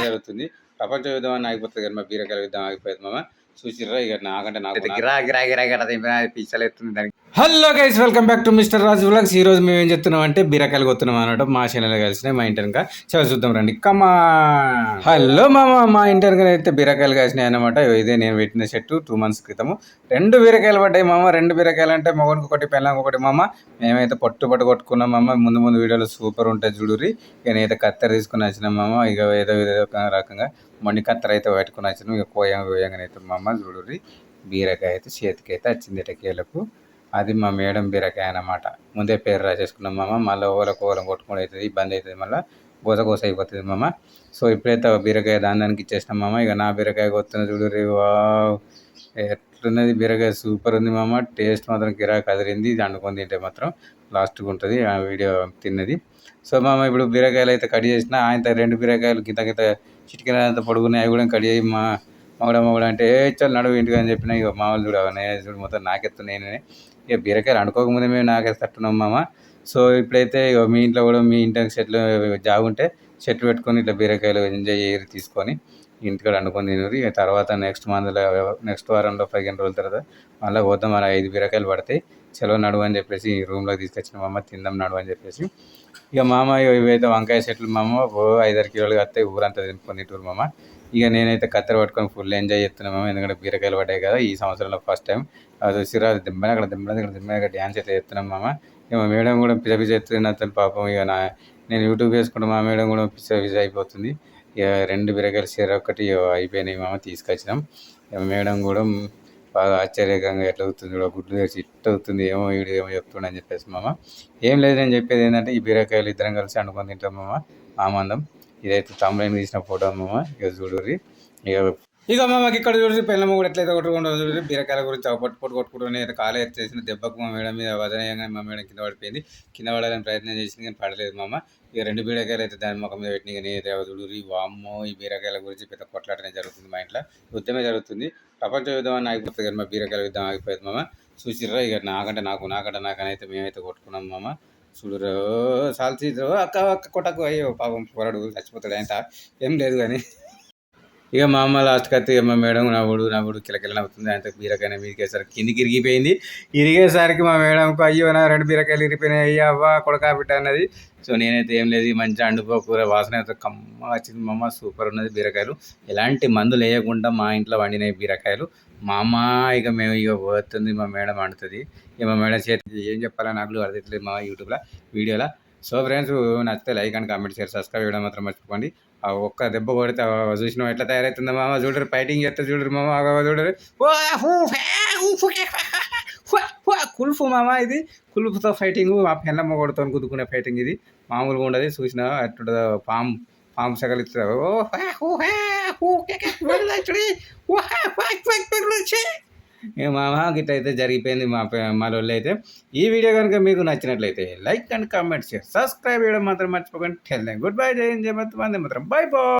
జరుగుతుంది. ప్రపంచ యుద్ధం అని ఆగిపోతుంది కదా, బీరకాయల యుద్ధం ఆగిపోతుంది మామ. చూసిర్రా ఇక నాకంటే నాకు పిచ్చలు ఎత్తుంది దానికి. Hello guys, welcome back to mister Raju vlogs. ఈ రోజు మేము ఏం చెప్తున్నాం అంటే బీరకాయలు కొత్తున్నాం అన్నట్టు. మా చేనులో కలిసినాయి మా ఇంటి వెనక. చూద్దాం రండి, కమా. హలో మామ, మా ఇంటి వెనక అయితే బీరకాయలు కాసినాయి అనమాట. ఇదే నేను పెట్టిన చెట్టు 2 months క్రితము. 2 బీరకాయలు పడ్డాయి మామ. 2 బీరకాయలు అంటే మొగనికి ఒకటి పెళ్ళానికి ఒకటి మామ. మేమైతే పట్టు కొట్టుకున్నాం మామ. ముందు వీడియోలో సూపర్ ఉంటాయి చూడుర్రి. ఇక నేనైతే కత్తెర తీసుకుని వచ్చినాం మామ. ఇక ఏదో రకంగా మొండి కత్తెర అయితే పెట్టుకుని వచ్చినాం. ఇక కోయంగానైతే మామ చూడుర్రి, బీరకాయ అయితే చేతికి అయితే వచ్చింది ఇటకేలకు. అది మా మేడం బీరకాయ అన్నమాట. ముందే పేరు రాసేసుకున్నాం మామ. మళ్ళీ ఓలం కొట్టుకుని అవుతుంది, ఇబ్బంది అవుతుంది, మళ్ళీ గోస అయిపోతుంది మామ. సో ఇప్పుడైతే బీరకాయ దానికి ఇచ్చేసినాం మామ. ఇక నా బీరకాయ కొత్తున్న చూడుర్రి, వావ్ ఎట్లున్నది బీరకాయ, సూపర్ ఉంది మామ. టేస్ట్ మాత్రం గిరాకు కదిరింది. ఇది వండుకొని తింటే మాత్రం లాస్ట్గా ఉంటుంది ఆ వీడియో తిన్నది. సో మామ ఇప్పుడు బీరకాయలు అయితే కట్ చేసిన. ఆయన 2 బీరకాయలు గింత చిటికినంత పొడుగున్నాయి, అవి కూడా కట్ చేయి మా మొగడ అంటే చాలు నడువు ఇంటికి అని చెప్పిన. ఇక మామూలు చూడు మొత్తం నాకెత్తు నేనే. ఇక బీరకాయలు అనుకోకముందే మేము నాకేస్తట్టున్నాం మామ. సో ఇప్పుడైతే ఇక మీ ఇంట్లో కూడా మీ ఇంటికి చెట్లు జాగుంటే చెట్లు పెట్టుకొని ఇట్లా బీరకాయలు ఎంజాయ్ చేయరు తీసుకొని ఇంటికాడ వండుకొని తినరు. ఇక తర్వాత నెక్స్ట్ వారంలో 15 రోజుల తర్వాత మళ్ళీ పోతాం. మన 5 బీరకాయలు పడతాయి. సెలవు నడువు అని చెప్పేసి రూమ్లోకి తీసుకొచ్చిన మామ. తిందాం నడువు అని చెప్పేసి. ఇక మామ ఇవైతే వంకాయ చెట్లు మామ 5-6 కిలోలు వస్తాయి. ఊరంతా తినుకొని తింటారు మామ. ఇక నేనైతే కత్తెర పట్టుకొని ఫుల్ ఎంజాయ్ చేస్తున్నాను మామ. ఎందుకంటే బీరకాయలు పడ్డాయి కదా ఈ సంవత్సరంలో ఫస్ట్ టైం. అది సిరాజు దిమ్మగా డ్యాన్స్ అయితే చేస్తున్నాం మామ. ఇక మా మేడం కూడా పిచ్చ ఎత్తున్న పాపం. ఇక నేను యూట్యూబ్ చేసుకుంటే మా మేడం కూడా పిచ్చ అయిపోతుంది. ఇక 2 బీరకాయలు ఒకటి అయిపోయినాయి మామ. తీసుకొచ్చినాం. ఇక మేడం కూడా బాగా ఆశ్చర్యకంగా ఎట్లా అవుతుంది, గుడ్లు వేసి ఇట్ట అవుతుంది, ఏమో చెప్తుండ అని చెప్పేసి మామ. ఏం లేదు, నేను చెప్పేది ఏంటంటే ఈ బీరకాయలు ఇద్దరం కలిసి వండుకొని తింటాం మామ. ఆనందం. ఇదైతే తమ్ముడు తీసిన ఫోటో మామ. ఇక చూడుర్రి. ఇక మామకి ఇక్కడ చూసి పెళ్ళమ్మ కూడా ఎట్లయితే కొట్టుకుంటూ చూసి బీరకాయల గురించి కొట్టుకుంటూనే అయితే కాలు ఎత్తేసిన దెబ్బకు మా మేడం మీద వదనయంగా మా మేడం కింద పడిపోయింది. కింద పడాలని ప్రయత్నం చేసింది కానీ పడలేదు మామ. ఇక 2 బీరకాయలు అయితే దాని ముఖం మీద పెట్టిన. నేనైతే చూడుర్రి, వామ్మో ఈ బీరకాయల గురించి పెద్ద కొట్లాటనే జరుగుతుంది మా ఇంట్లో. యుద్ధమే జరుగుతుంది. ప్రపంచ యుద్ధం అని ఆగిపోతుంది కానీ మా బీరకాయల యుద్ధం ఆగిపోయింది మామ. చూసిర్రా, ఇక నాకంటే నాకనైతే మేమైతే కొట్టుకున్నాం మామ. చూడురు సాల్చి అక్క కొట్టకు, అయ్యో పాపం పొరడు చచ్చిపోతాడు ఆయన. ఏం లేదు కానీ ఇక మా అమ్మ లాస్ట్కి అయితే మా మేడం నవ్వుడు కిలకిల నవ్వుతుంది. ఆయన బీరకాయ మీదకేసరికి కిందికి ఇరిగిపోయింది. ఇరిగేసరికి మా మేడంకు అయ్యో నా 2 బీరకాయలు ఇరిగిపోయినాయి, అయ్యా అవ్వ కొడకా బిడ్డ అన్నది. సో నేనైతే ఏం లేదు, మంచిగా కూర వాసన అయితే కమ్మ వచ్చింది మా అమ్మ. సూపర్ ఉన్నది బీరకాయలు. ఎలాంటి మందులు వేయకుండా మా ఇంట్లో వండినాయి బీరకాయలు మా అమ్మ. ఇక మేము ఇక పోతుంది, మా మేడం వండుతుంది. ఇక మా మేడం చేతికి ఏం చెప్పాలో నాకు అర్థమవుతలేదు మా యూట్యూబ్లో వీడియోలో. సో ఫ్రెండ్స్, నచ్చితే like and comment share subscribe చేయడం మాత్రం మర్చిపోండి. ఆ ఒక్క దెబ్బ కొడితే చూసినా ఎట్లా తయారవుతుందా మామ. చూడరు ఫైటింగ్ చేస్తే చూడరు మామ. చూడరు కుల్ఫు మామ. ఇది కుల్ఫుతో ఫైటింగ్, ఆ పెన్నమ్మ కొడుతో కుదుకునే ఫైటింగ్. ఇది మామూలుగా ఉండదు. చూసినా అట్టు పాము సగలిస్తారు. మామ గిట్ట అయితే జరిగిపోయింది మా వాళ్ళు అయితే. ఈ వీడియో కనుక మీకు నచ్చినట్లయితే like and comment share subscribe చేయడం మాత్రం మర్చిపోకండి. గుడ్ బై, జై హింద్, జై మాతరం, బై బై.